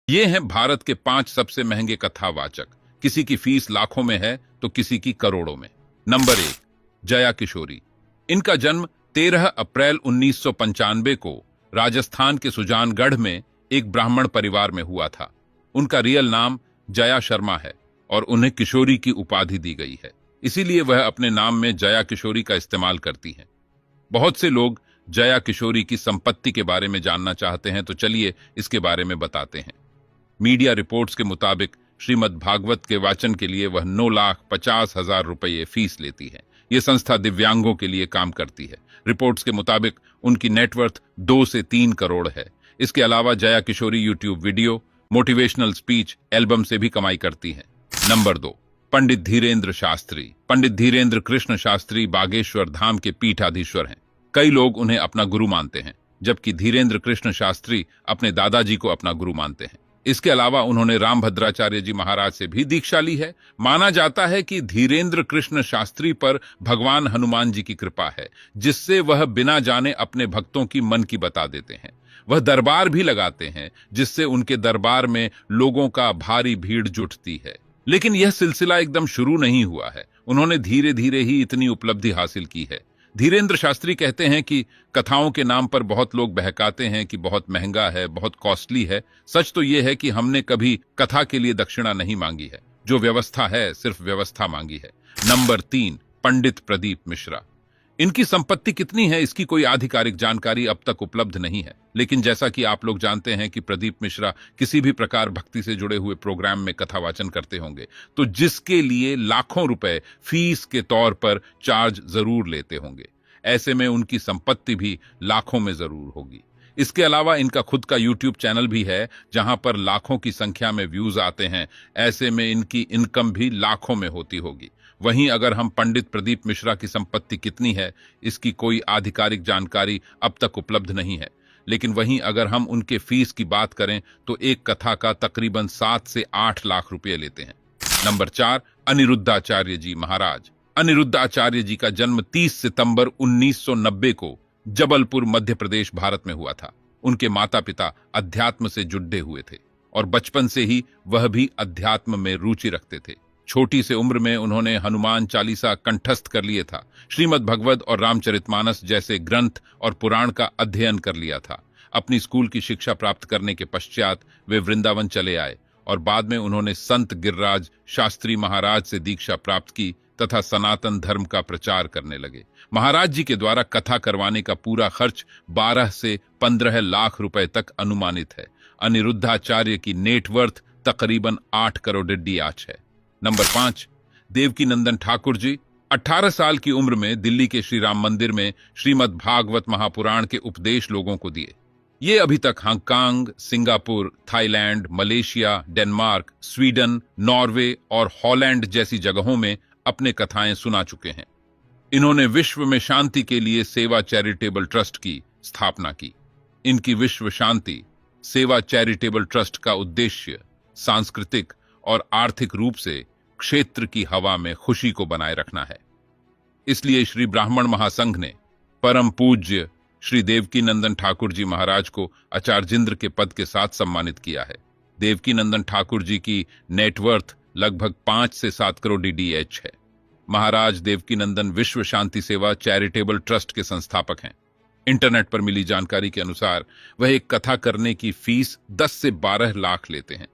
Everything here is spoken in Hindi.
ये हैं भारत के 5 सबसे महंगे कथावाचक। किसी की फीस लाखों में है तो किसी की करोड़ों में। नंबर 1, जया किशोरी। इनका जन्म 13 अप्रैल 1995 को राजस्थान के सुजानगढ़ में एक ब्राह्मण परिवार में हुआ था। उनका रियल नाम जया शर्मा है और उन्हें किशोरी की उपाधि दी गई है, इसीलिए वह अपने नाम में जया किशोरी का इस्तेमाल करती हैं। बहुत से लोग जया किशोरी की संपत्ति के बारे में जानना चाहते हैं, तो चलिए इसके बारे में बताते हैं। मीडिया रिपोर्ट्स के मुताबिक श्रीमद् भागवत के वाचन के लिए वह 9,50,000 रुपये फीस लेती है। यह संस्था दिव्यांगों के लिए काम करती है। रिपोर्ट्स के मुताबिक उनकी नेटवर्थ 2 से 3 करोड़ है। इसके अलावा Jaya Kishori YouTube video, motivational speech, album से भी कमाई करती है। नंबर 2, पंडित धीरेन्द्र शास्त्री। पंडित धीरेन्द्र कृष्ण शास्त्री बागेश्वर धाम के पीठाधीश्वर हैं। कई लोग उन्हें अपना गुरु मानते हैं, जबकि धीरेन्द्र कृष्ण शास्त्री अपने दादाजी को अपना गुरु मानते हैं। इसके अलावा उन्होंने रामभद्राचार्य जी महाराज से भी दीक्षा ली है। माना जाता है कि धीरेन्द्र कृष्ण शास्त्री पर भगवान हनुमान जी की कृपा है, जिससे वह बिना जाने अपने भक्तों की मन की बता देते हैं। वह दरबार भी लगाते हैं, जिससे उनके दरबार में लोगों का भारी भीड़ जुटती है। लेकिन यह सिलसिला एकदम शुरू नहीं हुआ है। उन्होंने धीरे धीरे ही इतनी उपलब्धि हासिल की है। धीरेन्द्र शास्त्री कहते हैं कि कथाओं के नाम पर बहुत लोग बहकाते हैं कि बहुत महंगा है, बहुत कॉस्टली है। सच तो यह है कि हमने कभी कथा के लिए दक्षिणा नहीं मांगी है। जो व्यवस्था है, सिर्फ व्यवस्था मांगी है। नंबर 3, पंडित प्रदीप मिश्रा। इनकी संपत्ति कितनी है, इसकी कोई आधिकारिक जानकारी अब तक उपलब्ध नहीं है। लेकिन जैसा कि आप लोग जानते हैं कि प्रदीप मिश्रा किसी भी प्रकार भक्ति से जुड़े हुए प्रोग्राम में कथावाचन करते होंगे, तो जिसके लिए लाखों रुपए फीस के तौर पर चार्ज जरूर लेते होंगे। ऐसे में उनकी संपत्ति भी लाखों में जरूर होगी। इसके अलावा इनका खुद का यूट्यूब चैनल भी है, जहां पर लाखों की संख्या में व्यूज आते हैं। ऐसे में इनकी इनकम भी लाखों में होती होगी। वहीं अगर हम पंडित प्रदीप मिश्रा की संपत्ति कितनी है, इसकी कोई आधिकारिक जानकारी अब तक उपलब्ध नहीं है। लेकिन वहीं अगर हम उनके फीस की बात करें तो एक कथा का तकरीबन 7 से 8 लाख रुपए लेते हैं। नंबर 4, अनिरुद्धाचार्य जी महाराज। अनिरुद्धाचार्य जी का जन्म 30 सितंबर 1990 को जबलपुर मध्य प्रदेश भारत में हुआ था। उनके माता पिता अध्यात्म से जुड़े हुए थे और बचपन से ही वह भी अध्यात्म में रुचि रखते थे। छोटी से उम्र में उन्होंने हनुमान चालीसा कंठस्थ कर लिए था। श्रीमद् भगवत और रामचरितमानस जैसे ग्रंथ और पुराण का अध्ययन कर लिया था। अपनी स्कूल की शिक्षा प्राप्त करने के पश्चात वे वृंदावन चले आए और बाद में उन्होंने संत गिरिराज शास्त्री महाराज से दीक्षा प्राप्त की तथा सनातन धर्म का प्रचार करने लगे। महाराज जी के द्वारा कथा करवाने का पूरा खर्च 12 से 15 लाख रुपए तक अनुमानित है। अनिरुद्धाचार्य की नेटवर्थ तकरीबन 8 करोड़ आज है। नंबर 5, देवकीनंदन ठाकुर जी। 18 साल की उम्र में दिल्ली के श्री राम मंदिर में श्रीमद् भागवत महापुराण के उपदेश लोगों को दिए। ये अभी तक Hong Kong, Singapore, Thailand, Malaysia, Denmark, Sweden, Norway और हॉलैंड जैसी जगहों में अपने कथाएं सुना चुके हैं। इन्होंने विश्व में शांति के लिए सेवा चैरिटेबल ट्रस्ट की स्थापना की। इनकी विश्व शांति सेवा चैरिटेबल ट्रस्ट का उद्देश्य सांस्कृतिक और आर्थिक रूप से क्षेत्र की हवा में खुशी को बनाए रखना है। इसलिए श्री ब्राह्मण महासंघ ने परम पूज्य श्री देवकीनंदन ठाकुर जी महाराज को आचार्येंद्र के पद के साथ सम्मानित किया है। देवकीनंदन ठाकुर जी की नेटवर्थ लगभग 5 से 7 करोड़ DH है। महाराज देवकीनंदन विश्व शांति सेवा चैरिटेबल ट्रस्ट के संस्थापक हैं। इंटरनेट पर मिली जानकारी के अनुसार वह एक कथा करने की फीस 10 से 12 लाख लेते हैं।